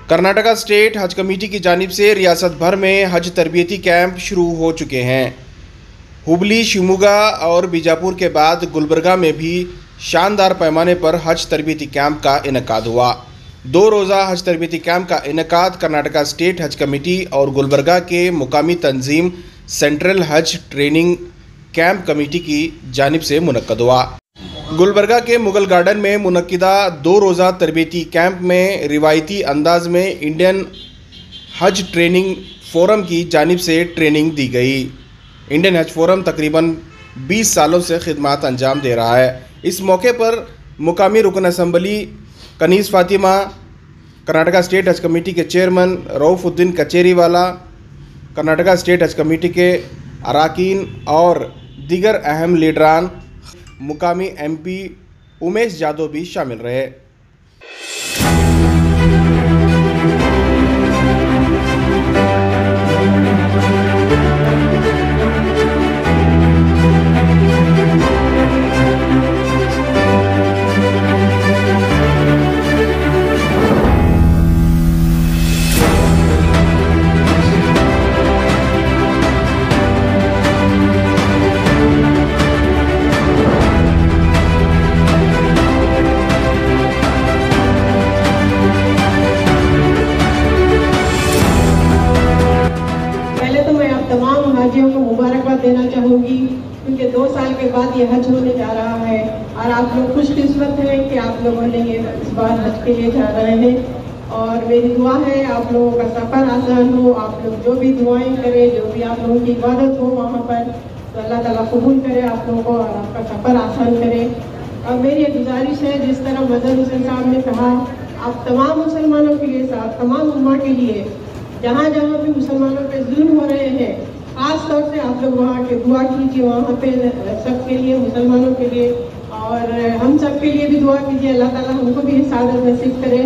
Karnataka state हज committee की जानिब से रियासत भर में हज तरबियती कैंप शुरू हो चुके हैं। हुबली, शिवमोगा और बीजापुर के बाद गुलबर्गा में भी शानदार पैमाने पर हज तरबियती कैंप का इनेकाद हुआ। 2 रोज़ा हज तरबियती कैंप का इनेकाद कर्नाटका स्टेट हज कमेटी और गुलबर्गा के मुकामी तंजीम सेंट्रल हज ट्रेनिंग कैंप कमेटी की जानिब से मुनक्कद हुआ। गुलबर्गा के मुगल गार्डन में मुनक्किदा 2 रोज़ा तरबियती कैंप में रिवायती अंदाज में इंडियन हज ट्रेनिंग फोरम की जानिब से ट्रेनिंग दी गई। इंडियन हज फोरम तकरीबन 20 सालों से खिदमत अंजाम दे रहा है। इस मौके पर मुकामी रुकन असम्बली कनीज़ फातिमा, कर्नाटका स्टेट हज कमेटी के चेयरमैन रऊफ़ुद्दीन कचेरीवाला, कर्नाटका स्टेट हज कमेटी के अरकान और दीगर अहम लीडरान, मुकामी MP उमेश यादव भी शामिल रहे। तमाम हाजियों को मुबारकबाद देना चाहूँगी क्योंकि 2 साल के बाद ये हज होने जा रहा है और आप लोग खुशकिस्मत हैं कि आप लोगों ने ये इस बार हज के लिए जा रहे हैं। और मेरी दुआ है आप लोगों का सफ़र आसान हो। आप लोग जो भी दुआएं करें, जो भी आप लोगों की इबादत हो वहाँ पर, तो अल्लाह ताला कबूल करे आप लोगों को और आपका सफ़र आसान करे। और मेरी गुजारिश है, जिस तरह मज़हर हुसैन साहब ने कहा, आप तमाम मुसलमानों के लिए, तमाम उम्मा के लिए, जहाँ जहाँ भी मुसलमानों पे जुल्म हो रहे हैं, खास तौर से आप लोग वहाँ के दुआ कीजिए, वहाँ पे सबके लिए, मुसलमानों के लिए और हम सब के लिए भी दुआ कीजिए। अल्लाह ताला हमको भी सादत नसीब करे।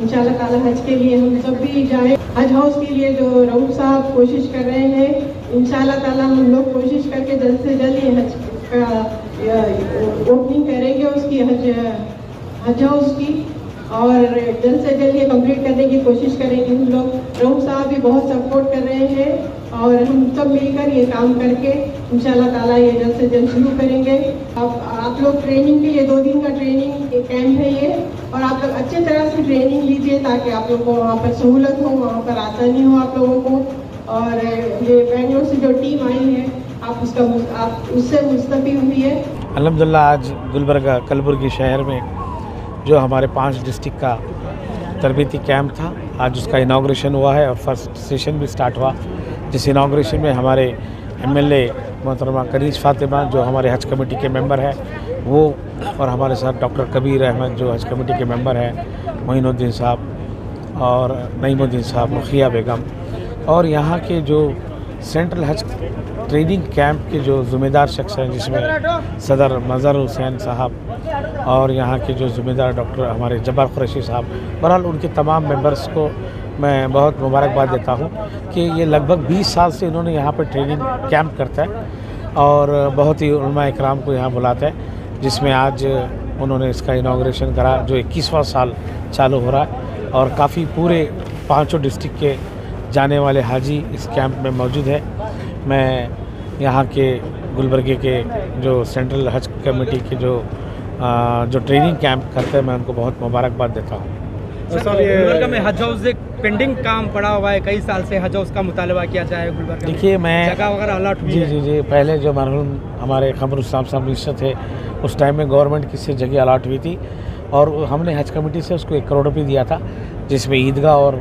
इंशाल्लाह ताला हज के लिए हम सब भी जाएं। हज हाउस के लिए जो रऊफ साहब कोशिश कर रहे हैं, इंशाल्लाह ताला हम लोग कोशिश करके जल्द से जल्द ये हज का ओपनिंग करेंगे उसकी, हज हाउस की, और जल्द से जल्द ये कंप्लीट करने की कोशिश करेंगे हम लोग। रऊफ साहब भी बहुत सपोर्ट कर रहे हैं और हम सब मिलकर ये काम करके इंशाल्लाह ताला ये जल्द से जल्द शुरू करेंगे। आप लोग ट्रेनिंग के लिए 2 दिन का ट्रेनिंग कैंप है ये, और आप लोग अच्छे तरह से ट्रेनिंग लीजिए ताकि आप लोग को वहाँ पर सहूलत हो, वहाँ पर आसानी हो आप लोगों को। और ये बेंगलोर से जो टीम आई है आप उससे मुस्तफ़ी हुई है। अल्हम्दुलिल्लाह आज गुलबर्गा कलबुर्गी शहर में जो हमारे 5 डिस्ट्रिक्ट का तरबियती कैंप था, आज उसका इनाग्रेशन हुआ है और फर्स्ट सेशन भी स्टार्ट हुआ, जिस इनाग्रेशन में हमारे MLA मोहतरमा कनीज़ फातिमा जो हमारे हज कमेटी के मेंबर हैं वो, और हमारे साथ डॉक्टर कबीर अहमद जो हज कमेटी के मेंबर हैं, मोइनुद्दीन साहब और नईमुद्दीन साहब, रुखिया बेगम, और यहाँ के जो सेंट्रल हज ट्रेनिंग कैंप के जो ज़िम्मेदार शख्स हैं जिसमें सदर मज़हर हुसैन साहब और यहाँ के जो ज़िम्मेदार डॉक्टर हमारे जब्बार कुरैशी साहब, बहरहाल उनके तमाम मेंबर्स को मैं बहुत मुबारकबाद देता हूँ कि ये लगभग 20 साल से इन्होंने यहाँ पर ट्रेनिंग कैंप करता है और बहुत ही उलमा इकराम को यहाँ बुलाता है, जिसमें आज उन्होंने इसका इनाग्रेशन करा जो 21वां साल चालू हो रहा है। और काफ़ी पूरे 5 डिस्ट्रिक्ट के जाने वाले हाजी इस कैंप में मौजूद है। मैं यहाँ के गुलबर्गे के जो सेंट्रल हज कमेटी के जो ट्रेनिंग कैंप करते हैं, मैं उनको बहुत मुबारकबाद देता हूँ। सर, गुलबर्गा में हज हाउस एक पेंडिंग काम पड़ा हुआ है, कई साल से हज हाउस का मुतालबा किया जाए गुलबर्गा। देखिए, मैं जगह वगैरह अलॉट हुई है। जी पहले जो मरहूम हमारे क़मरुस्ताम साहब मिनिस्टर थे, उस टाइम में गवर्नमेंट की से जगह अलॉट हुई थी और हमने हज कमेटी से उसको 1 करोड़ रुपये दिया था, जिसमें ईदगाह और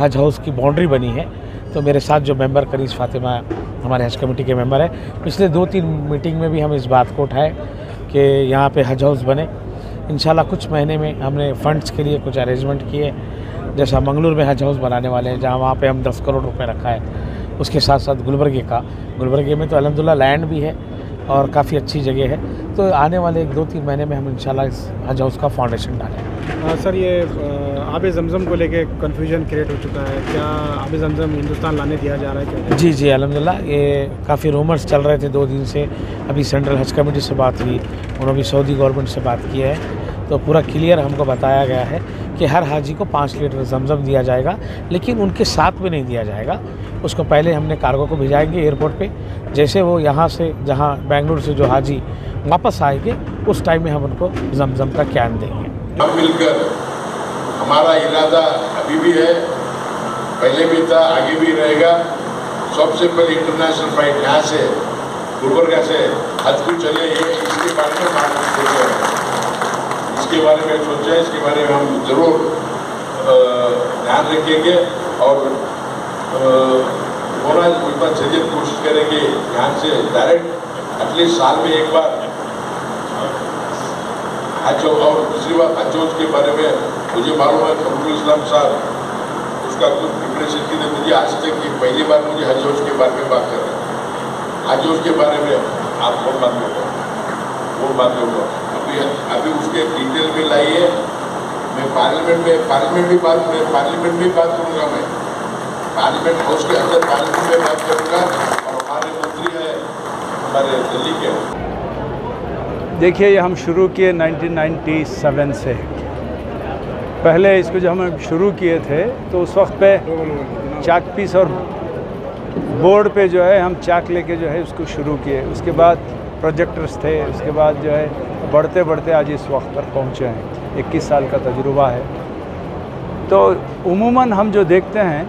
हज हाउस की बाउंड्री बनी है। तो मेरे साथ जो मेंबर कनीज़ फातिमा हमारे हज कमेटी के मेंबर हैं, पिछले 2-3 मीटिंग में भी हम इस बात को उठाए कि यहाँ पे हज हाउस बने। इंशाल्लाह कुछ महीने में हमने फ़ंड्स के लिए कुछ अरेंजमेंट किए, जैसा मंगलूर में हज हाउस बनाने वाले हैं जहाँ वहाँ पे हम 10 करोड़ रुपए रखा है। उसके साथ साथ गुलबर्गे में तो अल्हम्दुलिल्लाह लैंड भी है और काफ़ी अच्छी जगह है। तो आने वाले 1-2-3 महीने में हम इंशाल्लाह इस हज हाउस का फाउंडेशन डालें। सर, ये आब ज़मज़म को लेके कन्फ्यूजन क्रिएट हो चुका है, क्या आब ज़मज़म हिंदुस्तान लाने दिया जा रहा है क्या? जी अल्हम्दुलिल्लाह ये काफ़ी रूमर्स चल रहे थे 2 दिन से। अभी सेंट्रल हज कमेटी से बात हुई, उन्होंने भी सऊदी गवर्नमेंट से बात की है, तो पूरा क्लियर हमको बताया गया है कि हर हाजी को 5 लीटर जमजम दिया जाएगा, लेकिन उनके साथ में नहीं दिया जाएगा। उसको पहले हमने कार्गो को भिजाएंगे एयरपोर्ट पे। जैसे वो यहाँ से, जहाँ बेंगलुरु से जो हाजी वापस आएंगे, उस टाइम में हम उनको जमजम का कैन देंगे। हम मिलकर, हमारा इरादा अभी भी है, पहले भी था, आगे भी रहेगा। सबसे पहले इंटरनेशनल फ्लाइट यहाँ से गुलबर्गा से हज को चले, ये इसके बारे में बात सोचा है, इसके बारे में सोचा है, इसके बारे में हम जरूर ध्यान रखेंगे और होना जितना जल्दी कोशिश करेंगे यहाँ से डायरेक्ट एटलीस्ट साल में एक बार हज। और दूसरी बात हज के बारे में मुझे मालूम है फखरुल इस्लाम साहब उसका कुछ प्रिपरेशन की, मुझे आज तक ये पहली बार मुझे हज के बारे में बात कर रहे हैं। हज के बारे में आप वो बात करूँगा अभी उसके डिटेल में लाइए। मैं पार्लियामेंट में बात करूँगा, मैं पार्लियामेंट हाउस के अंदर पार्लियामेंट में बात करूँगा। और हमारे मंत्री हैं हमारे दिल्ली के। देखिए, ये हम शुरू किए 1997 से। पहले इसको जब हम शुरू किए थे तो उस वक्त पे चाक पीस और बोर्ड पे जो है हम चाक लेके जो है उसको शुरू किए। उसके बाद प्रोजेक्टर्स थे, उसके बाद जो है बढ़ते बढ़ते आज इस वक्त पर पहुँचे हैं। 21 साल का तजुर्बा है। तो उमूमन हम जो देखते हैं,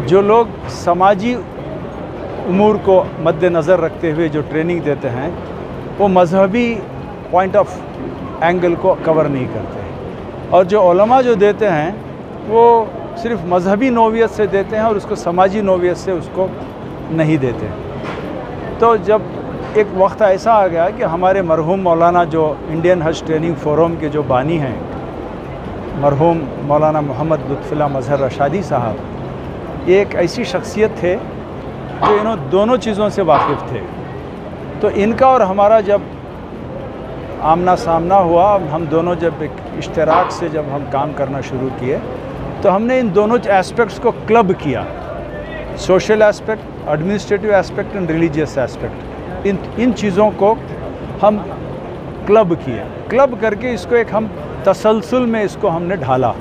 जो लोग समाजी उमूर को मद्देनज़र रखते हुए जो ट्रेनिंग देते हैं, वो मजहबी पॉइंट ऑफ एंगल को कवर नहीं करते हैं। और जो उलमा जो देते हैं वो सिर्फ मजहबी नोवियत से देते हैं और उसको समाजी नोवियत से उसको नहीं देते। तो जब एक वक्त ऐसा आ गया कि हमारे मरहूम मौलाना जो इंडियन हज ट्रेनिंग फोरम के जो बानी हैं, मरहूम मौलाना मोहम्मद लुत्फ़ुल्लाह मज़हर रशादी साहब, ये एक ऐसी शख्सियत थे जो इन्हों दोनों चीज़ों से वाकिफ़ थे। तो इनका और हमारा जब आमना सामना हुआ, हम दोनों जब एक इश्तराक से जब हम काम करना शुरू किए, तो हमने इन दोनों एस्पेक्ट्स को क्लब किया। Social aspect, administrative aspect and religious aspect, इन चीज़ों को हम क्लब किए। क्लब करके इसको एक हम तसलसल में इसको हमने ढाला।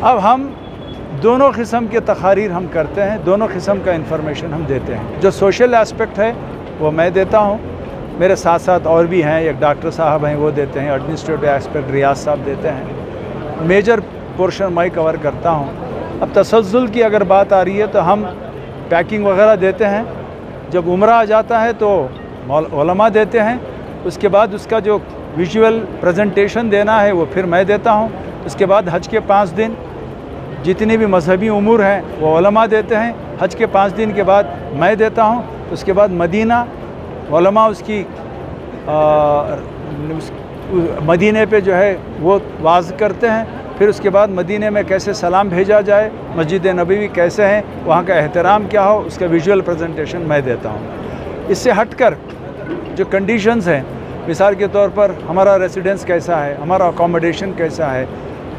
अब हम दोनों किस्म के तकारीर हम करते हैं, दोनों किस्म का इंफॉर्मेशन हम देते हैं। जो सोशल एस्पेक्ट है वो मैं देता हूँ, मेरे साथ साथ और भी हैं, एक डॉक्टर साहब हैं वो देते हैं, एडमिनिस्ट्रेटिव एस्पेक्ट रियाज साहब देते हैं, मेजर पोर्शन मैं कवर करता हूँ। अब तसलसल की अगर बात आ रही है तो हम पैकिंग वगैरह देते हैं। जब उम्रा आ जाता है तो उलमा देते हैं। उसके बाद उसका जो विजुअल प्रेजेंटेशन देना है वो फिर मैं देता हूँ। उसके बाद हज के 5 दिन जितने भी मजहबी उमूर हैं वो उलमा देते हैं। हज के 5 दिन के बाद मैं देता हूँ। उसके बाद मदीना उलमा उसकी मदीने पे जो है वो वाज़ करते हैं। फिर उसके बाद मदीने में कैसे सलाम भेजा जाए, मस्जिद नबवी कैसे हैं, वहाँ का एहतराम क्या हो, उसका विजुअल प्रेजेंटेशन मैं देता हूँ। इससे हटकर जो कंडीशंस हैं, मिसाल के तौर पर हमारा रेसिडेंस कैसा है, हमारा अकोमोडेशन कैसा है,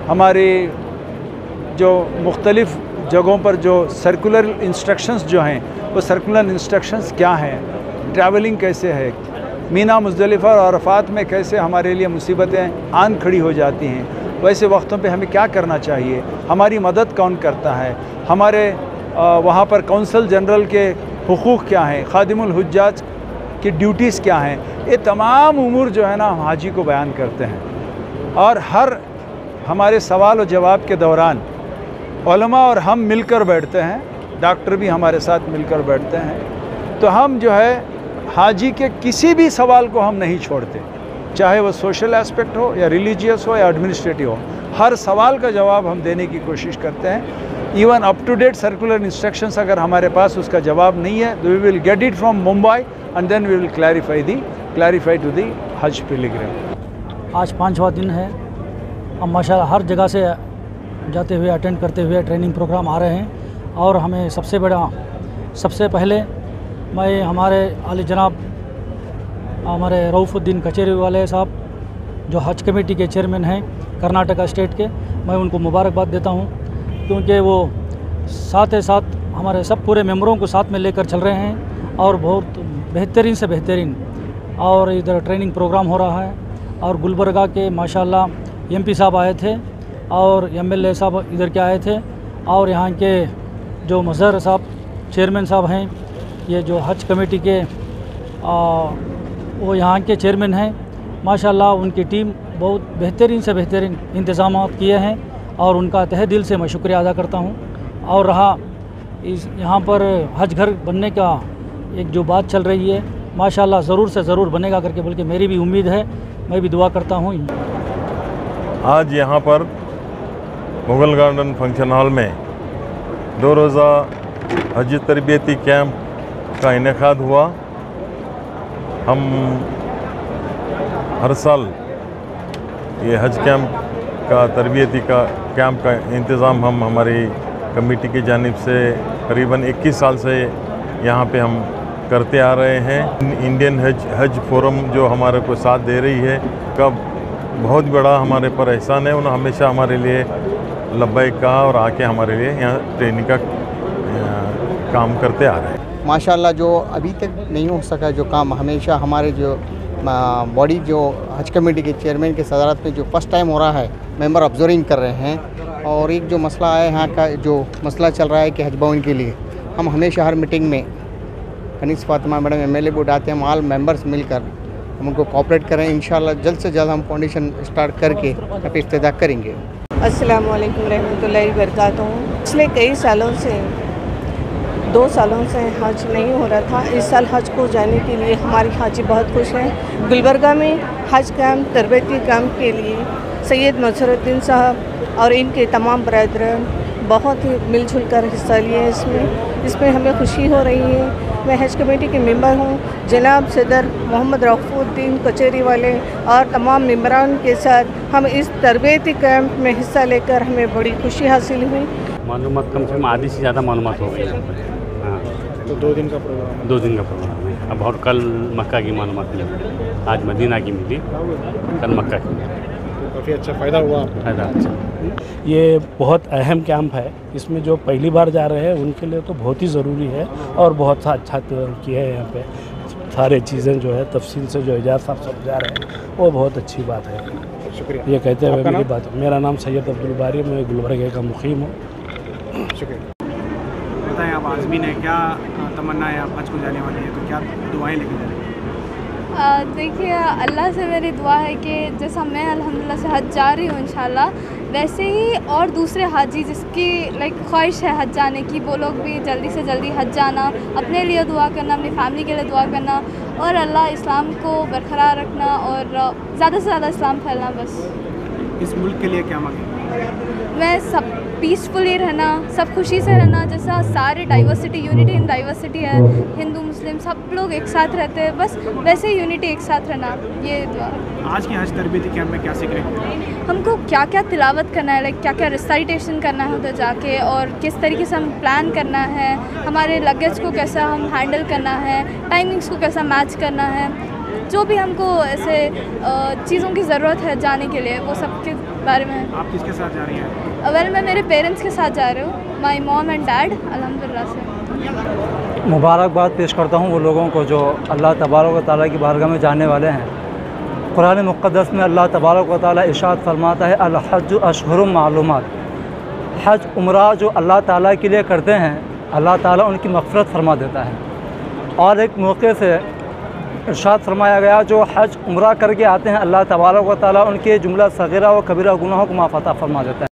हमारी जो मुख्तलिफ़ जगहों पर जो सर्कुलर इंस्ट्रक्शंस जो हैं वो सर्कुलर इंस्ट्रक्शंस क्या हैं, ट्रैवलिंग कैसे है, मीना मुज़दलिफ़ा और अरफ़ात में कैसे हमारे लिए मुसीबतें आन खड़ी हो जाती हैं, वैसे वक्तों पे हमें क्या करना चाहिए, हमारी मदद कौन करता है, हमारे वहाँ पर कौंसल जनरल के हुकूक़ क्या हैं, खादिमुल हुज्जाज की ड्यूटीज़ क्या हैं, ये तमाम उमूर जो है ना हम हाजी को बयान करते हैं। और हर हमारे सवाल और जवाब के दौरान उलमा और हम मिलकर बैठते हैं, डॉक्टर भी हमारे साथ मिलकर बैठते हैं। तो हम जो है हाजी के किसी भी सवाल को हम नहीं छोड़ते, चाहे वो सोशल एस्पेक्ट हो या रिलीजियस हो या एडमिनिस्ट्रेटिव हो, हर सवाल का जवाब हम देने की कोशिश करते हैं। Even up to date circular instructions अगर हमारे पास उसका जवाब नहीं है तो we will get it from Mumbai and then we will clarify to the Haj pilgrim. आज 5वां दिन है। हम माशाल्लाह हर जगह से जाते हुए अटेंड करते हुए ट्रेनिंग प्रोग्राम आ रहे हैं। और हमें सबसे पहले मैं हमारे आली जनाब हमारे रऊफ़ुद्दीन कचेरी वाले साहब जो हज कमेटी के चेयरमैन हैं कर्नाटका स्टेट के, मैं उनको मुबारकबाद देता हूं, क्योंकि वो साथ ही साथ हमारे सब पूरे मेंबरों को साथ में लेकर चल रहे हैं और बहुत बेहतरीन से बेहतरीन और इधर ट्रेनिंग प्रोग्राम हो रहा है। और गुलबर्गा के माशाल्लाह एमपी साहब आए थे और एमएलए साहब इधर के आए थे और यहाँ के जो मज़हर साहब चेयरमैन साहब हैं, ये जो हज कमेटी के वो यहाँ के चेयरमैन हैं, माशाल्लाह उनकी टीम बहुत बेहतरीन से बेहतरीन इंतज़ाम किए हैं और उनका तहे दिल से मैं शुक्रिया अदा करता हूँ। और रहा इस यहाँ पर हज घर बनने का एक जो बात चल रही है, माशाल्लाह ज़रूर से ज़रूर बनेगा करके बल्कि मेरी भी उम्मीद है, मैं भी दुआ करता हूँ। आज यहाँ पर मुग़ल गार्डन फंक्शन हॉल में 2 रोज़ा हज तरबियती कैंप का इनेकाद हुआ। हम हर साल ये हज कैंप का तरबियती का कैंप का इंतज़ाम हम हमारी कमेटी की जानिब से करीबन 21 साल से यहाँ पे हम करते आ रहे हैं। इंडियन हज फोरम जो हमारे को साथ दे रही है का बहुत बड़ा हमारे पर एहसान है। उन्होंने हमेशा हमारे लिए लब्बैक कहा और आके हमारे लिए यहाँ ट्रेनिंग का काम करते आ रहे हैं। माशाल्लाह जो अभी तक नहीं हो सका जो काम हमेशा हमारे जो बॉडी जो हज कमेटी के चेयरमैन के सदारत में जो फर्स्ट टाइम हो रहा है, मेंबर ऑब्जर्विंग कर रहे हैं। और एक जो मसला है यहाँ का जो मसला चल रहा है कि हज भवन के लिए हम हमेशा हर मीटिंग में Kaneez Fatima madam MLA board आते हैं, हम ऑल मेंबर्स मिलकर हम उनको कोऑपरेट करें। इंशाल्लाह जल्द से जल्द हम फाउंडेशन स्टार्ट करके इफ्तिताह करेंगे। अस्सलाम वालेकुम रहमतुल्लाहि वबरकातुहू। पिछले कई सालों से 2 सालों से हज नहीं हो रहा था। इस साल हज को जाने के लिए हमारी हाजी बहुत खुश हैं। गुलबर्गा में हज कैंप तरबियती कैंप के लिए सैयद नसरुद्दीन साहब और इनके तमाम बरदरान बहुत ही मिलजुल कर हिस्सा लिए इसमें हमें खुशी हो रही है। मैं हज कमेटी के मेंबर हूँ। जनाब सदर मोहम्मद रऊफ़ुद्दीन कचेरी वाले और तमाम मेंबरान के साथ हम इस तरबियती कैंप में हिस्सा लेकर हमें बड़ी खुशी हासिल हुई। मालूमात कम से कम आधी से ज़्यादा मालूमात हो गई यहाँ पर। हाँ, तो 2 दिन का प्रोग्राम है। 2 दिन का प्रोग्राम है। अब और कल मक्का की मालूमात मिली, आज मदीना की मिली, कल मक्का की मिली। तो काफ़ी अच्छा फ़ायदा हुआ आपको। फ़ायदा अच्छा। ये बहुत अहम कैंप है। इसमें जो पहली बार जा रहे हैं उनके लिए तो बहुत ही ज़रूरी है और बहुत सा अच्छा किया है। यहाँ पे सारे चीज़ें जो है तफसील से जो एजाज साहब समझा रहे हैं वो बहुत अच्छी बात है। शुक्रिया। ये कहते हुए मेरी बात, मेरा नाम सैयद अब्दुल बारी, मैं गुलबर्गा का मुकीम हूँ। शुक्रिया। बताएं आप आज़मीन है, क्या तमन्ना है, आप हज को जाने वाले हैं तो क्या दुआएं लेके जा रहे हैं? देखिए अल्लाह से मेरी दुआ है कि जैसा मैं अल्हम्दुलिल्लाह से हज जा रही हूँ इंशाल्लाह, वैसे ही और दूसरे हाजी जिसकी ख्वाहिश है हज जाने की, वो लोग भी जल्दी से जल्दी हज जाना, अपने लिए दुआ करना, अपनी फैमिली के लिए दुआ करना और अल्लाह इस्लाम को बरकरार रखना और ज़्यादा से ज़्यादा इस्लाम फैलना। बस इस मुल्क के लिए क्या मांगे? मैं सब पीसफुली रहना, सब खुशी से रहना, जैसा सारे डाइवर्सिटी, यूनिटी इन डाइवर्सिटी है, हिंदू मुस्लिम सब लोग एक साथ रहते हैं, बस वैसे ही यूनिटी एक साथ रहना, ये दुआ। आज के हज तरबियती कैंप में क्या सीख रहे हैं? हमको क्या क्या तिलावत करना है, क्या क्या रिसाइटेशन करना है उधर जाके और किस तरीके से हम प्लान करना है, हमारे लगेज को कैसा हम हैंडल करना है, टाइमिंग्स को कैसा मैच करना है, जो भी हमको ऐसे चीज़ों की ज़रूरत है जाने के लिए, वो सब के बारे में। आप किसके साथ जा रही हैं? वेल मैं मेरे पेरेंट्स के साथ जा रही हूँ, माई मॉम एंड डैड अल्हम्दुलिल्लाह से। मुबारकबाद पेश करता हूँ वो लोगों को जो अल्लाह तबारक व तआला की बारगाह में जाने वाले हैं। कुरान मुक़द्दस में अल्लाह तबारक व तआला इरशाद फरमाता है, अल हज्जु अशहुरुम मालूमात। हज उम्रा जो अल्लाह ताला के लिए करते हैं, अल्लाह ताला उनकी मग़फ़िरत फरमा देता है। और एक मौके से इरशाद फरमाया गया, जो हज उम्रा करके आते हैं अल्लाह तबारक व तआला उनके जुमला सग़ीरा व कबीरा गुनाहों को माफ़ अता फरमा देता है।